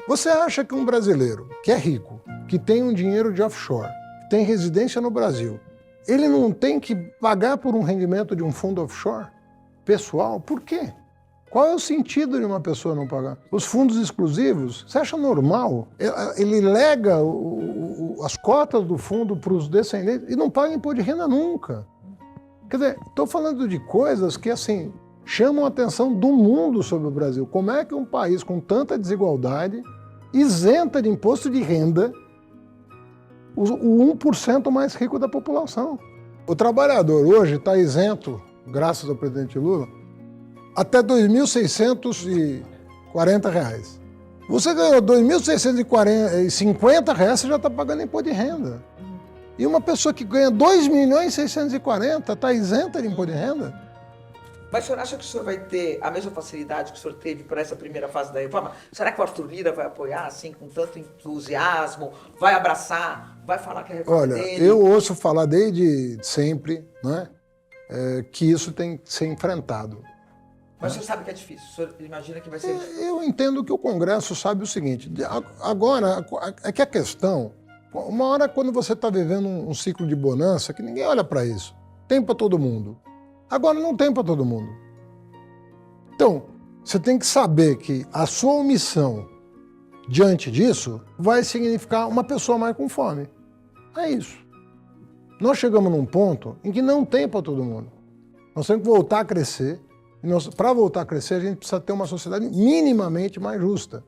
Você acha que um brasileiro que é rico, que tem um dinheiro de offshore, que tem residência no Brasil, ele não tem que pagar por um rendimento de um fundo offshore pessoal? Por quê? Qual é o sentido de uma pessoa não pagar? Os fundos exclusivos, você acha normal? Ele lega as cotas do fundo para os descendentes e não paga imposto de renda nunca. Quer dizer, estou falando de coisas que, assim, chamam a atenção do mundo sobre o Brasil. Como é que um país com tanta desigualdade isenta de imposto de renda o 1% mais rico da população? O trabalhador hoje está isento, graças ao presidente Lula, até R$ 2.640. Você ganhou R$ 2.650, você já está pagando imposto de renda. E uma pessoa que ganha R$ 2.640 está isenta de imposto de renda? Mas o senhor acha que o senhor vai ter a mesma facilidade que o senhor teve para essa primeira fase da reforma? Será que o Arthur Lira vai apoiar assim com tanto entusiasmo? Vai abraçar? Vai falar que a reforma Olha, dele? eu ouço falar desde sempre, né, que isso tem que ser enfrentado. Mas o senhor sabe que é difícil, o senhor imagina que vai ser difícil. Eu entendo que o Congresso sabe o seguinte, agora, é que a questão, uma hora quando você está vivendo um ciclo de bonança, que ninguém olha para isso, tem para todo mundo. Agora não tem para todo mundo. Então, você tem que saber que a sua omissão diante disso vai significar uma pessoa mais com fome. É isso. Nós chegamos num ponto em que não tem para todo mundo. Nós temos que voltar a crescer. Para voltar a crescer, a gente precisa ter uma sociedade minimamente mais justa.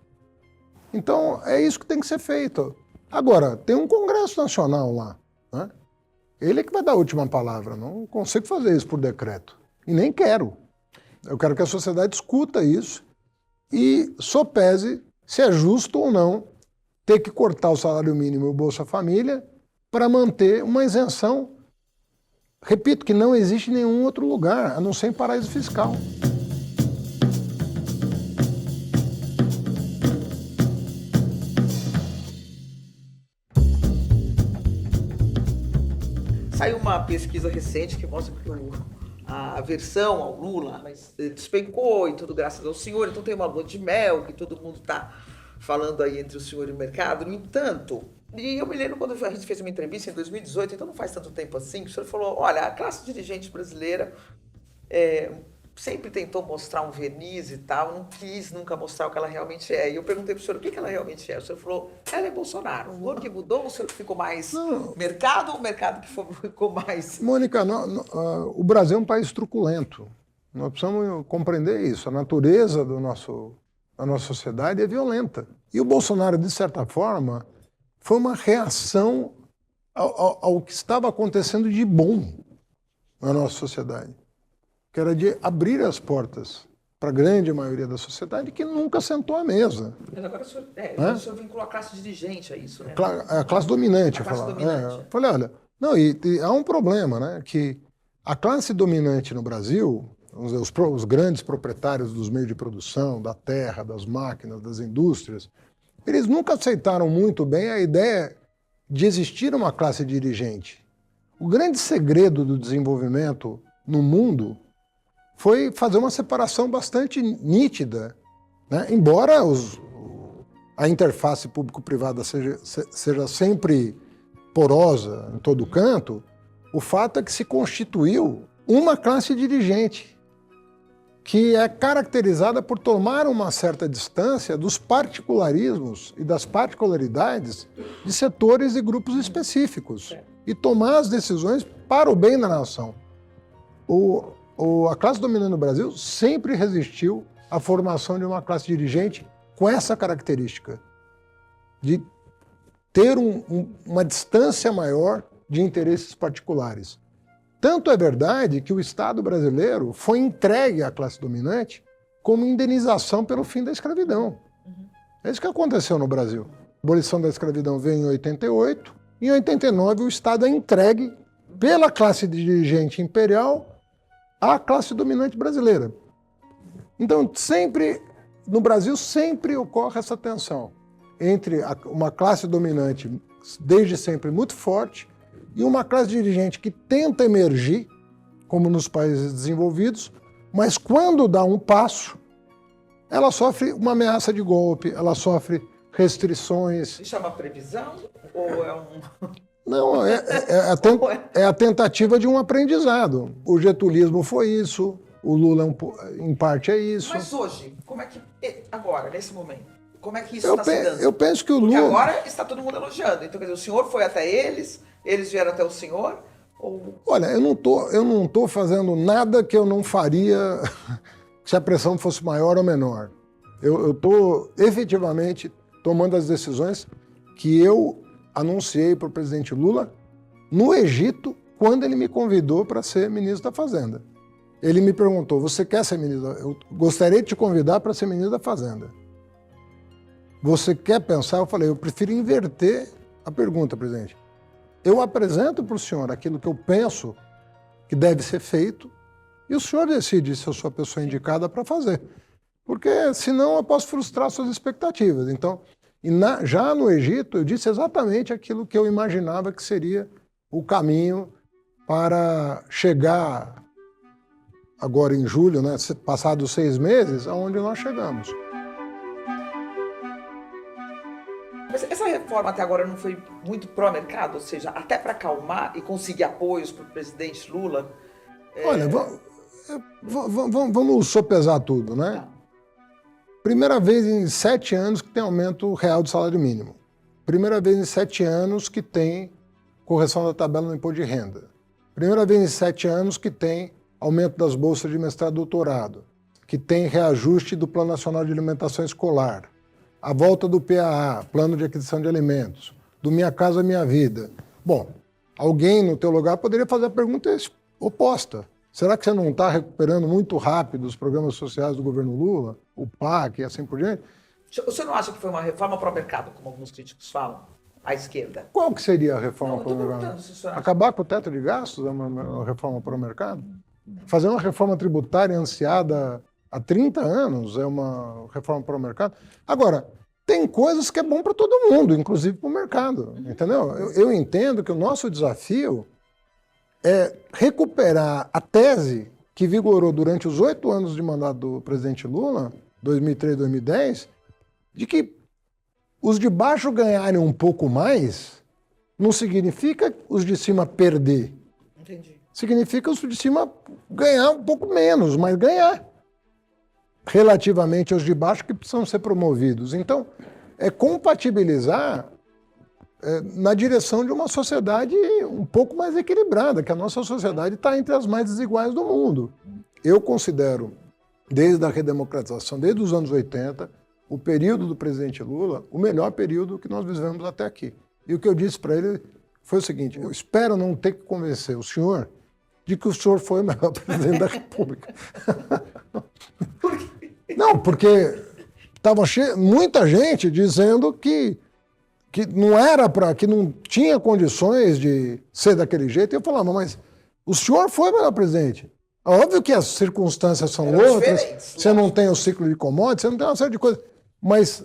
Então, é isso que tem que ser feito. Agora, tem um Congresso Nacional lá, né? Ele é que vai dar a última palavra. Não consigo fazer isso por decreto. E nem quero. Eu quero que a sociedade escuta isso e sopese se é justo ou não ter que cortar o salário mínimo e o Bolsa Família para manter uma isenção. Repito que não existe em nenhum outro lugar, a não ser em paraíso fiscal. Saiu uma pesquisa recente que mostra que a aversão ao Lula despencou e tudo graças ao senhor. Então tem uma lua de mel que todo mundo está falando aí entre o senhor e o mercado. No entanto, e eu me lembro quando a gente fez uma entrevista em 2018, então não faz tanto tempo assim, que o senhor falou, olha, a classe dirigente brasileira sempre tentou mostrar um verniz e tal, não quis nunca mostrar o que ela realmente é. E eu perguntei para o senhor o que ela realmente é. O senhor falou, ela é Bolsonaro. O que mudou, o senhor que ficou mais mercado ou o mercado que ficou mais... Mônica, o Brasil é um país truculento. Nós precisamos compreender isso. A natureza da nossa sociedade é violenta. E o Bolsonaro, de certa forma, foi uma reação ao que estava acontecendo de bom na nossa sociedade, que era de abrir as portas para a grande maioria da sociedade que nunca sentou à mesa. Mas agora o senhor vinculou a classe dirigente a isso, né? A classe dominante. A classe dominante. Falei, olha, não, e há um problema, né, que a classe dominante no Brasil, os grandes proprietários dos meios de produção, da terra, das máquinas, das indústrias, eles nunca aceitaram muito bem a ideia de existir uma classe dirigente. O grande segredo do desenvolvimento no mundo foi fazer uma separação bastante nítida, né? Embora a interface público-privada seja sempre porosa em todo canto, o fato é que se constituiu uma classe dirigente que é caracterizada por tomar uma certa distância dos particularismos e das particularidades de setores e grupos específicos e tomar as decisões para o bem da nação. A classe dominante no Brasil sempre resistiu à formação de uma classe dirigente com essa característica, de ter uma distância maior de interesses particulares. Tanto é verdade que o Estado brasileiro foi entregue à classe dominante como indenização pelo fim da escravidão. É isso que aconteceu no Brasil. A abolição da escravidão veio em 88, em 89 o Estado é entregue pela classe dirigente imperial à classe dominante brasileira. Então, no Brasil sempre ocorre essa tensão entre uma classe dominante desde sempre muito forte e uma classe dirigente que tenta emergir, como nos países desenvolvidos, mas quando dá um passo, ela sofre uma ameaça de golpe, ela sofre restrições. Isso é uma previsão ou é um... Não, é a tentativa de um aprendizado. O getulismo foi isso, o Lula, em parte, é isso. Mas hoje, como é que... Agora, nesse momento, como é que isso está se dando? Eu penso que o Porque Lula... agora está todo mundo elogiando. Então, quer dizer, o senhor foi até eles vieram até o senhor? Ou... Olha, eu não tô fazendo nada que eu não faria se a pressão fosse maior ou menor. Eu estou efetivamente tomando as decisões que eu anunciei para o presidente Lula no Egito, quando ele me convidou para ser ministro da Fazenda. Ele me perguntou, você quer ser ministro? Eu gostaria de te convidar para ser ministro da Fazenda. Você quer pensar? Eu falei, eu prefiro inverter a pergunta, presidente. Eu apresento para o senhor aquilo que eu penso que deve ser feito e o senhor decide se eu sou a pessoa indicada para fazer. Porque senão eu posso frustrar suas expectativas. Então, já no Egito, eu disse exatamente aquilo que eu imaginava que seria o caminho para chegar agora em julho, né, passados 6 meses, aonde nós chegamos. Mas essa reforma até agora não foi muito pró-mercado, ou seja, até para acalmar e conseguir apoios para o presidente Lula? Olha, vamos sopesar tudo, né? Primeira vez em 7 anos que tem aumento real do salário mínimo. Primeira vez em 7 anos que tem correção da tabela no imposto de renda. Primeira vez em 7 anos que tem aumento das bolsas de mestrado e doutorado. Que tem reajuste do Plano Nacional de Alimentação Escolar. A volta do PAA, Plano de Aquisição de Alimentos. Do Minha Casa Minha Vida. Bom, alguém no teu lugar poderia fazer a pergunta oposta. Será que você não está recuperando muito rápido os programas sociais do governo Lula, o PAC e assim por diante? O senhor não acha que foi uma reforma pró-mercado, como alguns críticos falam, à esquerda? Qual que seria a reforma pró-mercado? Acabar com o teto de gastos é uma reforma pró-mercado? Fazer uma reforma tributária ansiada há 30 anos é uma reforma pró-mercado? Agora, tem coisas que é bom para todo mundo, inclusive para o mercado, entendeu? Eu entendo que o nosso desafio é recuperar a tese que vigorou durante os 8 anos de mandato do presidente Lula, 2003, 2010, de que os de baixo ganharem um pouco mais não significa os de cima perder. Entendi. Significa os de cima ganhar um pouco menos, mas ganhar relativamente aos de baixo que precisam ser promovidos. Então, é compatibilizar na direção de uma sociedade um pouco mais equilibrada, que a nossa sociedade está entre as mais desiguais do mundo. Eu considero, desde a redemocratização, desde os anos 80, o período do presidente Lula o melhor período que nós vivemos até aqui. E o que eu disse para ele foi o seguinte, eu espero não ter que convencer o senhor de que o senhor foi o melhor presidente da República. Não, porque estava muita gente dizendo que não era que não tinha condições de ser daquele jeito. E eu falava, mas o senhor foi o melhor presidente. Óbvio que as circunstâncias são outras, você não tem o ciclo de commodities, você não tem uma série de coisas. Mas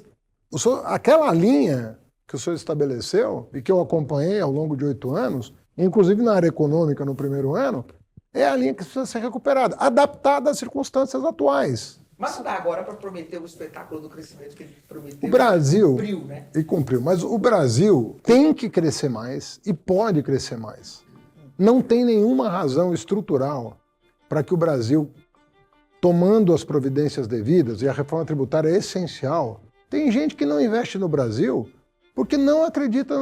aquela linha que o senhor estabeleceu e que eu acompanhei ao longo de 8 anos, inclusive na área econômica no primeiro ano, é a linha que precisa ser recuperada, adaptada às circunstâncias atuais. Mas não dá agora para prometer o espetáculo do crescimento que ele prometeu. O Brasil, e cumpriu, né? E cumpriu. Mas o Brasil tem que crescer mais e pode crescer mais. Não tem nenhuma razão estrutural para que o Brasil, tomando as providências devidas, e a reforma tributária é essencial, tem gente que não investe no Brasil porque não acredita,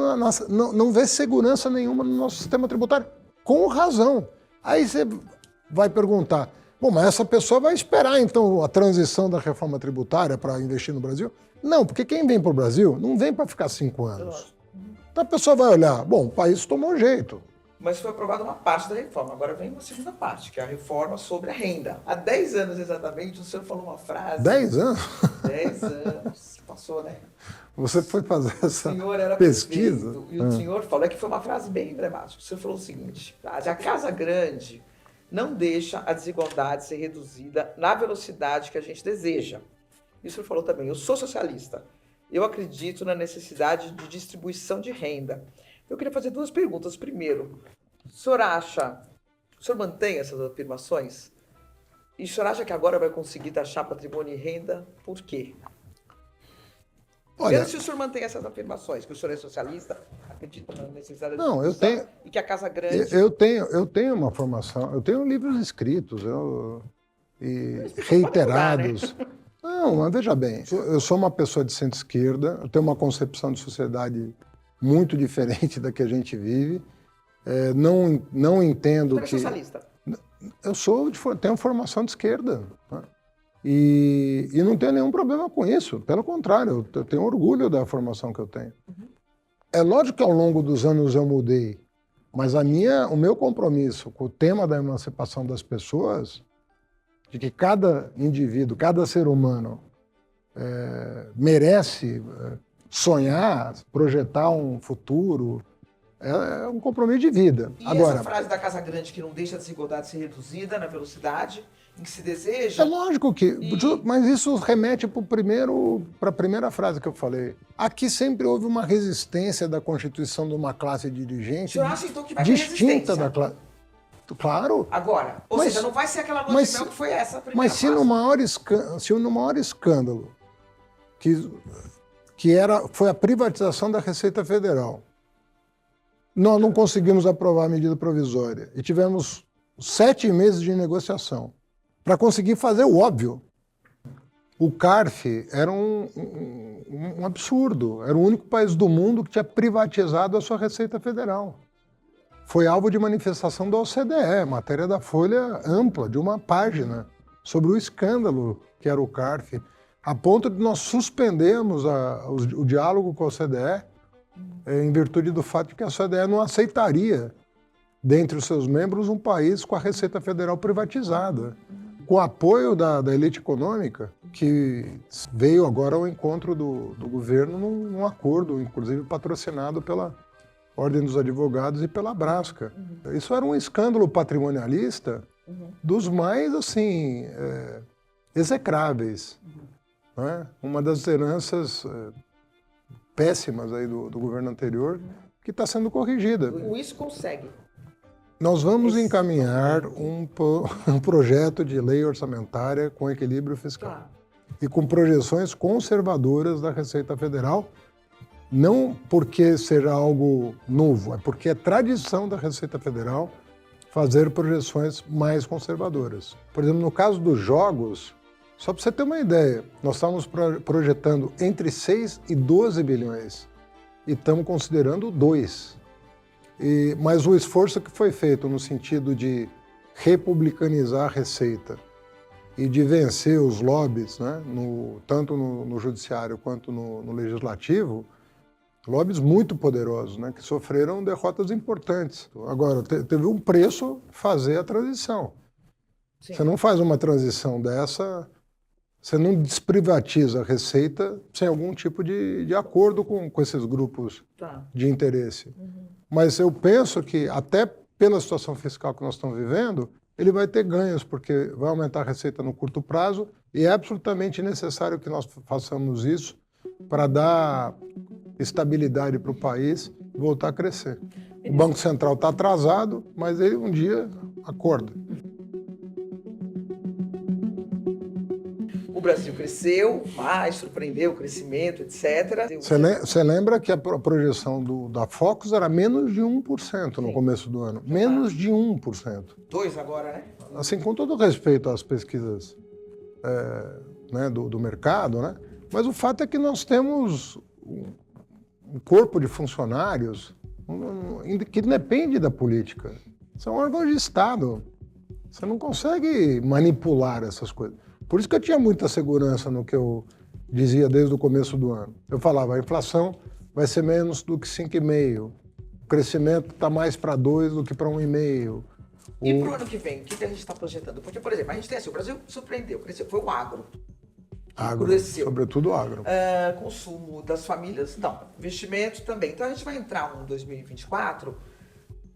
não vê segurança nenhuma no nosso sistema tributário. Com razão. Aí você vai perguntar, bom, mas essa pessoa vai esperar, então, a transição da reforma tributária para investir no Brasil? Não, porque quem vem para o Brasil não vem para ficar 5 anos. Então a pessoa vai olhar, bom, o país tomou jeito. Mas foi aprovada uma parte da reforma, agora vem uma segunda parte, que é a reforma sobre a renda. Há 10 anos exatamente, o senhor falou uma frase... 10 anos? 10 anos, passou, né? Você foi fazer essa pesquisa? pesquisa? E o senhor falou, que foi uma frase bem emblemática, o senhor falou o seguinte, a Casa Grande não deixa a desigualdade ser reduzida na velocidade que a gente deseja. E o senhor falou também, eu sou socialista, eu acredito na necessidade de distribuição de renda. Eu queria fazer 2 perguntas. Primeiro, o senhor mantém essas afirmações? E o senhor acha que agora vai conseguir taxar patrimônio e renda? Por quê? Primeiro, se o senhor mantém essas afirmações, que o senhor é socialista, acredita na necessidade da Não, eu discussão, tenho, e que a Casa Grande... eu tenho uma formação, eu tenho livros escritos e reiterados. Não, mas veja bem, eu sou uma pessoa de centro-esquerda, eu tenho uma concepção de sociedade muito diferente da que a gente vive. Não entendo que... socialista? Eu tenho formação de esquerda. Né? E não tenho nenhum problema com isso. Pelo contrário, eu tenho orgulho da formação que eu tenho. Uhum. É lógico que ao longo dos anos eu mudei, mas o meu compromisso com o tema da emancipação das pessoas, de que cada indivíduo, cada ser humano merece sonhar, projetar um futuro, é um compromisso de vida. E agora, essa frase da Casa Grande que não deixa a desigualdade ser reduzida na velocidade em que se deseja... É lógico que... Mas isso remete para a primeira frase que eu falei. Aqui sempre houve uma resistência da constituição de uma classe dirigente... O senhor acha, então, que vai distinta da classe... Claro. Agora, seja, não vai ser aquela lua de mel que foi essa primeira Mas se no maior escândalo foi a privatização da Receita Federal, nós não conseguimos aprovar a medida provisória e tivemos 7 meses de negociação para conseguir fazer o óbvio. O CARF era um absurdo. Era o único país do mundo que tinha privatizado a sua Receita Federal. Foi alvo de manifestação da OCDE, matéria da Folha ampla, de uma página, sobre o escândalo que era o CARF, a ponto de nós suspendermos o diálogo com a OCDE, em virtude do fato de que a OCDE não aceitaria, dentre os seus membros, um país com a Receita Federal privatizada, com o apoio da elite econômica, que veio agora ao encontro do governo num acordo, inclusive patrocinado pela Ordem dos Advogados e pela Brasca. Uhum. Isso era um escândalo patrimonialista dos mais, assim, execráveis. Uhum. Né? Uma das heranças péssimas aí do governo anterior, que está sendo corrigida. Com isso consegue. Nós vamos encaminhar um projeto de lei orçamentária com equilíbrio fiscal e com projeções conservadoras da Receita Federal, não porque seja algo novo, é porque é tradição da Receita Federal fazer projeções mais conservadoras. Por exemplo, no caso dos jogos, só para você ter uma ideia, nós estamos projetando entre 6 e 12 bilhões e estamos considerando 2. Mas o esforço que foi feito no sentido de republicanizar a Receita e de vencer os lobbies, né, tanto no Judiciário quanto no Legislativo, lobbies muito poderosos, né, que sofreram derrotas importantes. Agora, teve um preço fazer a transição. Sim. Você não faz uma transição dessa, você não desprivatiza a Receita sem algum tipo de acordo com esses grupos de interesse. Uhum. Mas eu penso que, até pela situação fiscal que nós estamos vivendo, ele vai ter ganhos, porque vai aumentar a receita no curto prazo e é absolutamente necessário que nós façamos isso para dar estabilidade para o país e voltar a crescer. O Banco Central está atrasado, mas ele um dia acorda. O Brasil cresceu, mas surpreendeu o crescimento, etc. Você lembra que a projeção da Focus era menos de 1% no começo do ano? Menos de 1%. 2% agora, né? Assim, com todo respeito às pesquisas né, do mercado, né? Mas o fato é que nós temos um corpo de funcionários que depende da política. São órgãos de Estado. Você não consegue manipular essas coisas. Por isso que eu tinha muita segurança no que eu dizia desde o começo do ano. Eu falava, a inflação vai ser menos do que 5,5%. O crescimento está mais para 2% do que para 1,5%. E para o ano que vem, o que a gente está projetando? Porque, por exemplo, a gente tem assim, o Brasil surpreendeu, cresceu, foi o agro. Cresceu. Sobretudo o agro. Consumo das famílias, não. Investimentos também. Então a gente vai entrar um 2024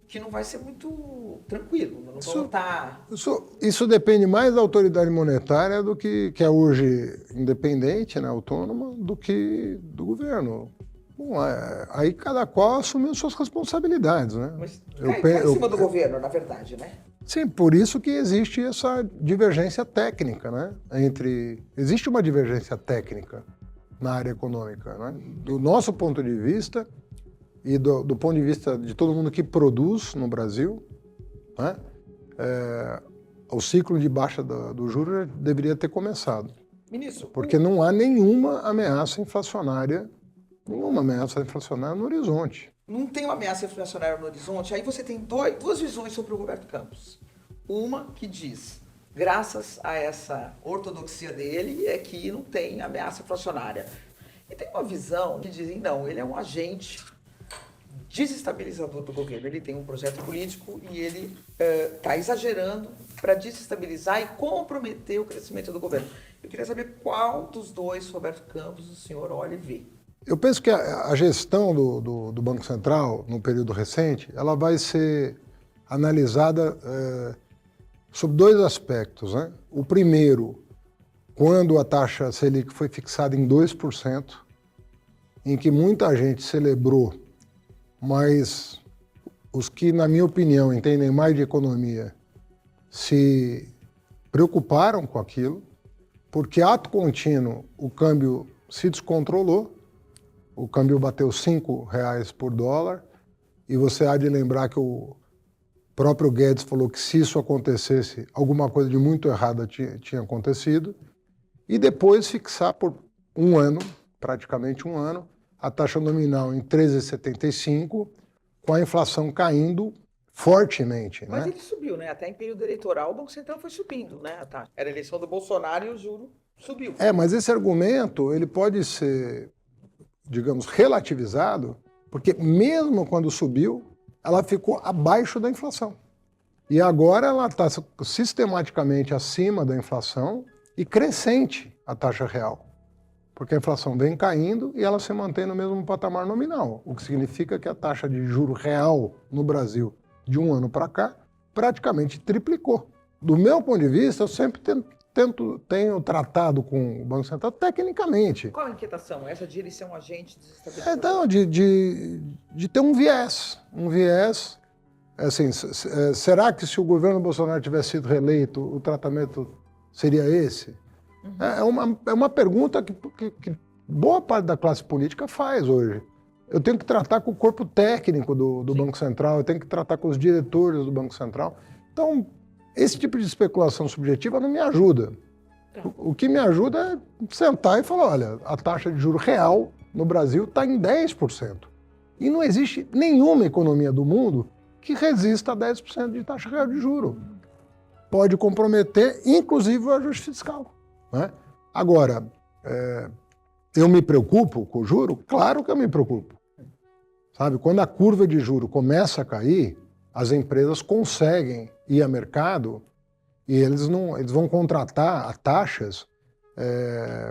que não vai ser muito tranquilo. Não vamos estar... Isso depende mais da autoridade monetária, do que é hoje independente, né, autônoma, do que do governo. Bom, aí cada qual assume as suas responsabilidades, né? Mas cai em cima do governo, na verdade, né? Sim, por isso que existe essa divergência técnica, né? Existe uma divergência técnica na área econômica, né? Do nosso ponto de vista e do ponto de vista de todo mundo que produz no Brasil, né? O ciclo de baixa do juro deveria ter começado. Ministro, Porque não há nenhuma ameaça inflacionária no horizonte. não tem uma ameaça inflacionária no horizonte, aí você tem duas visões sobre o Roberto Campos. Uma que diz, graças a essa ortodoxia dele, é que não tem ameaça inflacionária. E tem uma visão que dizem, não, ele é um agente desestabilizador do governo. Ele tem um projeto político e ele está exagerando para desestabilizar e comprometer o crescimento do governo. Eu queria saber qual dos dois, Roberto Campos, o senhor olha e vê. Eu penso que a gestão do Banco Central, no período recente, ela vai ser analisada sob dois aspectos, né? O primeiro, quando a taxa Selic foi fixada em 2%, em que muita gente celebrou, mas os que, na minha opinião, entendem mais de economia, se preocuparam com aquilo, porque ato contínuo o câmbio se descontrolou, o câmbio bateu R$5 por dólar, e você há de lembrar que o próprio Guedes falou que se isso acontecesse, alguma coisa de muito errada tinha acontecido, e depois fixar por um ano, praticamente um ano, a taxa nominal em 13,75, com a inflação caindo fortemente. Mas né? ele subiu, né? Até em período eleitoral o Banco Central foi subindo, né? A taxa. Era a eleição do Bolsonaro e o juro subiu. Mas esse argumento ele pode ser, digamos, relativizado, porque mesmo quando subiu, ela ficou abaixo da inflação. E agora ela está sistematicamente acima da inflação e crescente a taxa real. Porque a inflação vem caindo e ela se mantém no mesmo patamar nominal, o que significa que a taxa de juro real no Brasil, de um ano para cá, praticamente triplicou. Do meu ponto de vista, eu sempre tenho tratado com o Banco Central tecnicamente. Qual a inquietação? Essa de ele ser um agente desestabilizador? Então, de ter um viés. Assim, será que se o governo Bolsonaro tivesse sido reeleito, o tratamento seria esse? É uma pergunta que boa parte da classe política faz hoje. Eu tenho que tratar com o corpo técnico do Banco Central, eu tenho que tratar com os diretores do Banco Central. Então, esse tipo de especulação subjetiva não me ajuda. O que me ajuda é sentar e falar, olha, a taxa de juro real no Brasil está em 10%. E não existe nenhuma economia do mundo que resista a 10% de taxa real de juro. Pode comprometer, inclusive, o ajuste fiscal. Né? Agora, eu me preocupo com o juro? Claro que eu me preocupo. Sabe, quando a curva de juro começa a cair, as empresas conseguem ir a mercado e eles vão contratar a taxas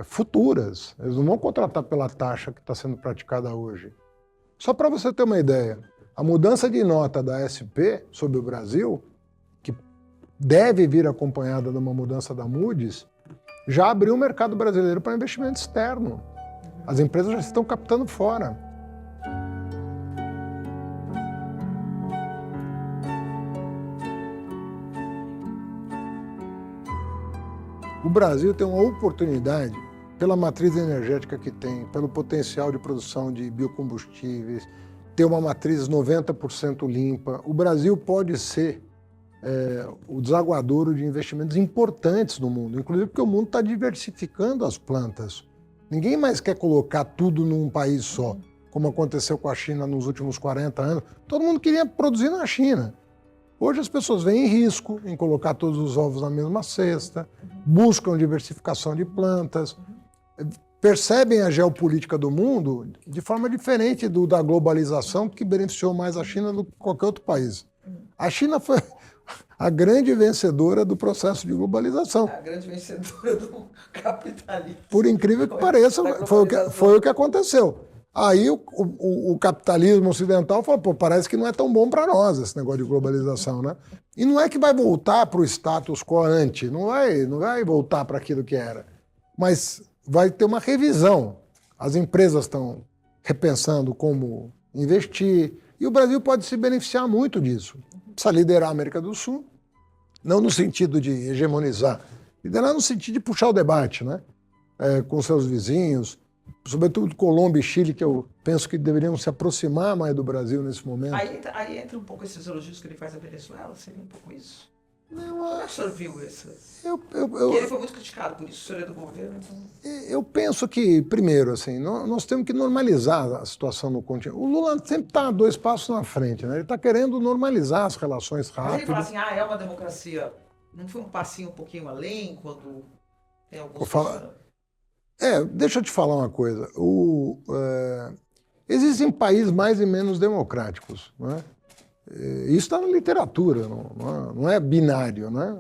futuras. Eles não vão contratar pela taxa que está sendo praticada hoje. Só para você ter uma ideia, a mudança de nota da SP sobre o Brasil, que deve vir acompanhada de uma mudança da Moody's, já abriu o mercado brasileiro para investimento externo. As empresas já estão captando fora. O Brasil tem uma oportunidade, pela matriz energética que tem, pelo potencial de produção de biocombustíveis, ter uma matriz 90% limpa. O Brasil pode ser o desaguadouro de investimentos importantes no mundo, inclusive porque o mundo está diversificando as plantas. Ninguém mais quer colocar tudo num país só, como aconteceu com a China nos últimos 40 anos. Todo mundo queria produzir na China. Hoje as pessoas veem risco em colocar todos os ovos na mesma cesta, buscam diversificação de plantas, percebem a geopolítica do mundo de forma diferente da globalização, que beneficiou mais a China do que qualquer outro país. A China foi a grande vencedora do processo de globalização. A grande vencedora do capitalismo. Por incrível que pareça, foi o que aconteceu. Aí o capitalismo ocidental falou, pô, parece que não é tão bom para nós esse negócio de globalização, né? E não é que vai voltar para o status quo ante, não vai voltar para aquilo que era, mas vai ter uma revisão. As empresas estão repensando como investir, e o Brasil pode se beneficiar muito disso. Precisa liderar a América do Sul, não no sentido de hegemonizar, liderar no sentido de puxar o debate, né? Com seus vizinhos, sobretudo Colômbia e Chile, que eu penso que deveriam se aproximar mais do Brasil nesse momento. Aí entra um pouco esses elogios que ele faz à Venezuela, seria um pouco isso? Como é que o senhor viu isso? Porque ele foi muito criticado por isso, o senhor é do governo. Então... Eu penso que, primeiro, assim, nós temos que normalizar a situação no continente. O Lula sempre está 2 passos na frente, né? Ele está querendo normalizar as relações Mas ele rápido. fala assim, é uma democracia. Não foi um passinho um pouquinho além, quando tem alguns... Deixa eu te falar uma coisa. Existem países mais e menos democráticos, né? Isso está na literatura, não é binário, né?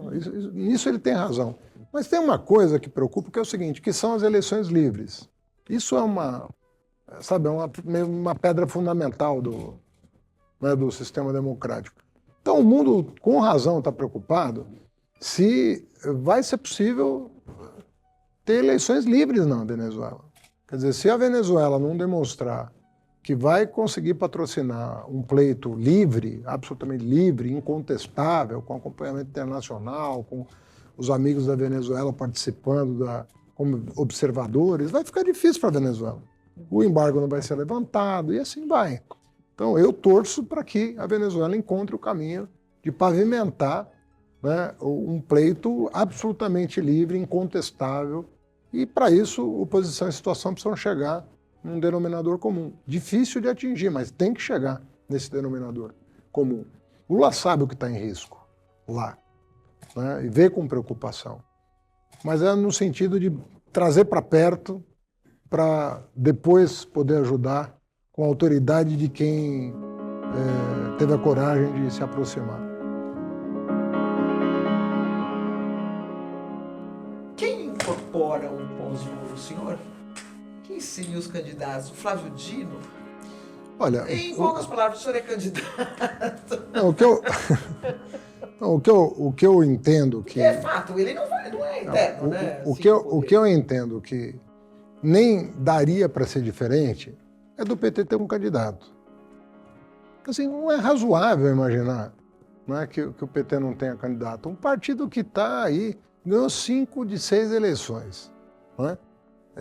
Nisso ele tem razão. Mas tem uma coisa que preocupa, que é o seguinte, que são as eleições livres. Isso é uma pedra fundamental do sistema democrático. Então o mundo, com razão, está preocupado se vai ser possível ter eleições livres na Venezuela. Quer dizer, se a Venezuela não demonstrar que vai conseguir patrocinar um pleito livre, absolutamente livre, incontestável, com acompanhamento internacional, com os amigos da Venezuela participando como observadores, vai ficar difícil para a Venezuela. O embargo não vai ser levantado e assim vai. Então, eu torço para que a Venezuela encontre o caminho de pavimentar, né, um pleito absolutamente livre, incontestável, e para isso, oposição e situação precisam chegar num denominador comum. Difícil de atingir, mas tem que chegar nesse denominador comum. O Lula sabe o que está em risco lá, né, e vê com preocupação. Mas é no sentido de trazer para perto, para depois poder ajudar com a autoridade de quem teve a coragem de se aproximar. Quem incorpora o pós-Lula, o senhor? Quem seriam os candidatos? O Flávio Dino? Olha, em poucas palavras, o senhor é candidato. Não, o que eu entendo que... É fato, ele não é eterno, né? O que eu entendo que nem daria para ser diferente é do PT ter um candidato. Assim, não é razoável imaginar, né, que o PT não tenha candidato. Um partido que está aí, ganhou 5 de 6 eleições, né?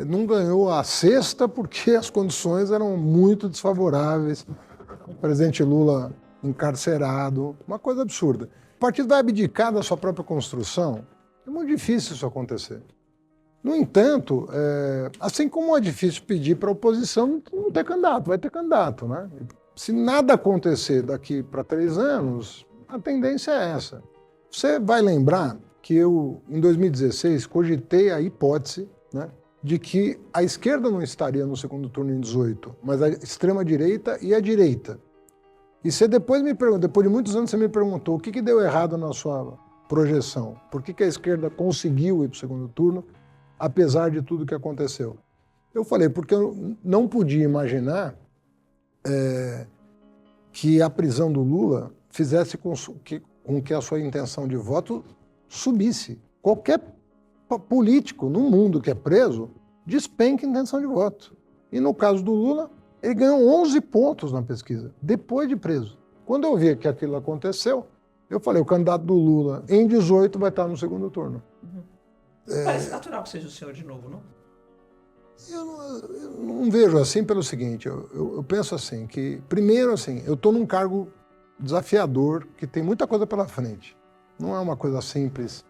Não ganhou a 6ª porque as condições eram muito desfavoráveis. O presidente Lula encarcerado, uma coisa absurda. O partido vai abdicar da sua própria construção? É muito difícil isso acontecer. No entanto, assim como é difícil pedir para a oposição não ter candidato, vai ter candidato, né? Se nada acontecer daqui para 3 anos, a tendência é essa. Você vai lembrar que eu, em 2016, cogitei a hipótese, né, de que a esquerda não estaria no segundo turno em 18, mas a extrema-direita e a direita. E você depois de muitos anos, você me perguntou o que deu errado na sua projeção? Por que a esquerda conseguiu ir para o segundo turno, apesar de tudo que aconteceu? Eu falei, porque eu não podia imaginar que a prisão do Lula fizesse com que a sua intenção de voto subisse. Qualquer político no mundo que é preso despenca a intenção de voto. E no caso do Lula, ele ganhou 11 pontos na pesquisa, depois de preso. Quando eu vi que aquilo aconteceu, eu falei, o candidato do Lula em 18 vai estar no segundo turno. Parece natural que seja o senhor de novo, não? Eu não vejo assim pelo seguinte, eu penso assim, que primeiro assim, eu estou num cargo desafiador, que tem muita coisa pela frente. Não é uma coisa simples,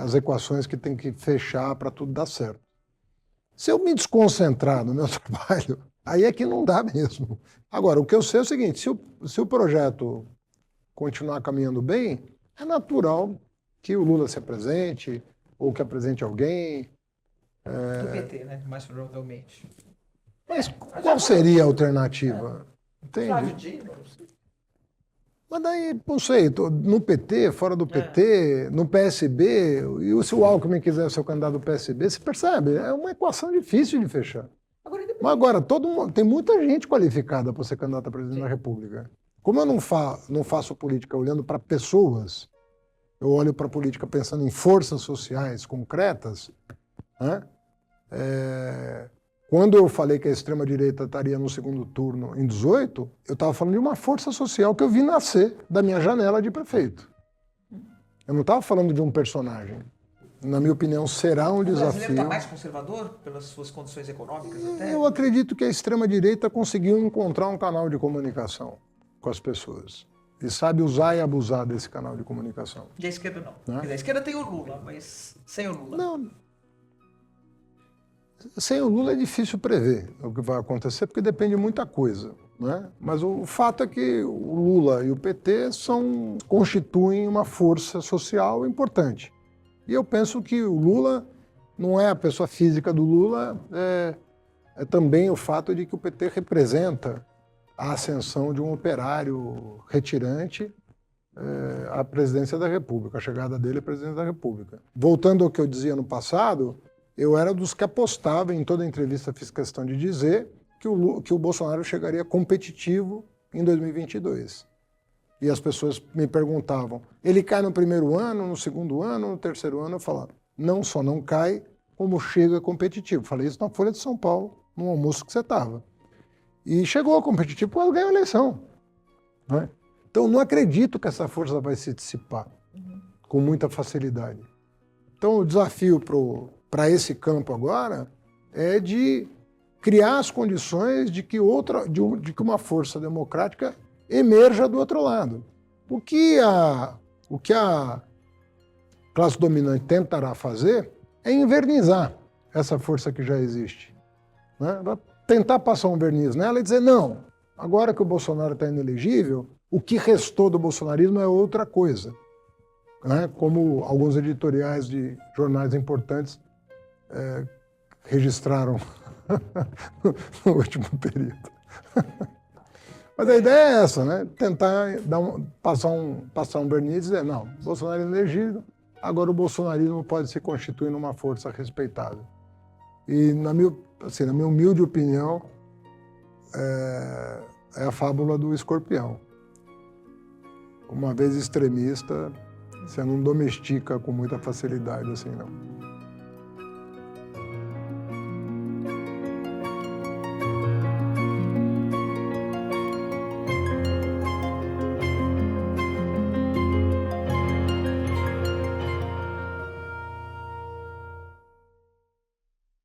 as equações que tem que fechar para tudo dar certo. Se eu me desconcentrar no meu trabalho, aí é que não dá mesmo. Agora, o que eu sei é o seguinte, se o projeto continuar caminhando bem, é natural que o Lula se apresente, ou que apresente alguém. Do PT, né? Mais provavelmente. Mas qual seria a alternativa? Entende? Flávio Dino? Mas daí, não sei, no PT, fora do PT, no PSB, e se o Alckmin quiser ser o candidato do PSB, você percebe? É uma equação difícil de fechar. Mas agora, tem muita gente qualificada para ser candidato a presidente da República. Como eu não faço política olhando para pessoas, eu olho para a política pensando em forças sociais concretas, né? Quando eu falei que a extrema-direita estaria no segundo turno em 18, eu estava falando de uma força social que eu vi nascer da minha janela de prefeito. Eu não estava falando de um personagem. na minha opinião, será um O brasileiro desafio. está mais conservador pelas suas condições econômicas até? Eu acredito que a extrema-direita conseguiu encontrar um canal de comunicação com as pessoas. E sabe usar e abusar desse canal de comunicação. E a esquerda não. Né? Quer dizer, a esquerda tem o Lula, mas sem o Lula. Não. Sem o Lula é difícil prever o que vai acontecer, porque depende de muita coisa. Né? Mas o fato é que o Lula e o PT constituem uma força social importante. E eu penso que o Lula não é a pessoa física do Lula, é também o fato de que o PT representa a ascensão de um operário retirante à presidência da República, a chegada dele à presidência da República. Voltando ao que eu dizia no passado, eu era dos que apostava, em toda entrevista fiz questão de dizer, que o Bolsonaro chegaria competitivo em 2022. E as pessoas me perguntavam, ele cai no primeiro ano, no segundo ano, no terceiro ano? Eu falava, não só não cai, como chega competitivo. Falei isso na Folha de São Paulo, no almoço que você estava. E chegou competitivo, quase ganhou a eleição. Né? Então, não acredito que essa força vai se dissipar com muita facilidade. Então, o desafio para esse campo agora é de criar as condições de que uma força democrática emerja do outro lado. O que a classe dominante tentará fazer é invernizar essa força que já existe. Né? Vai tentar passar um verniz nela e dizer, não, agora que o Bolsonaro está inelegível, o que restou do bolsonarismo é outra coisa. Né? Como alguns editoriais de jornais importantes registraram no último período. Mas a ideia é essa, né? Tentar passar um verniz e dizer, não, Bolsonaro é inelegível, agora o bolsonarismo pode se constituir numa força respeitável. E, na minha humilde opinião, é a fábula do escorpião. Uma vez extremista, você não domestica com muita facilidade assim, não.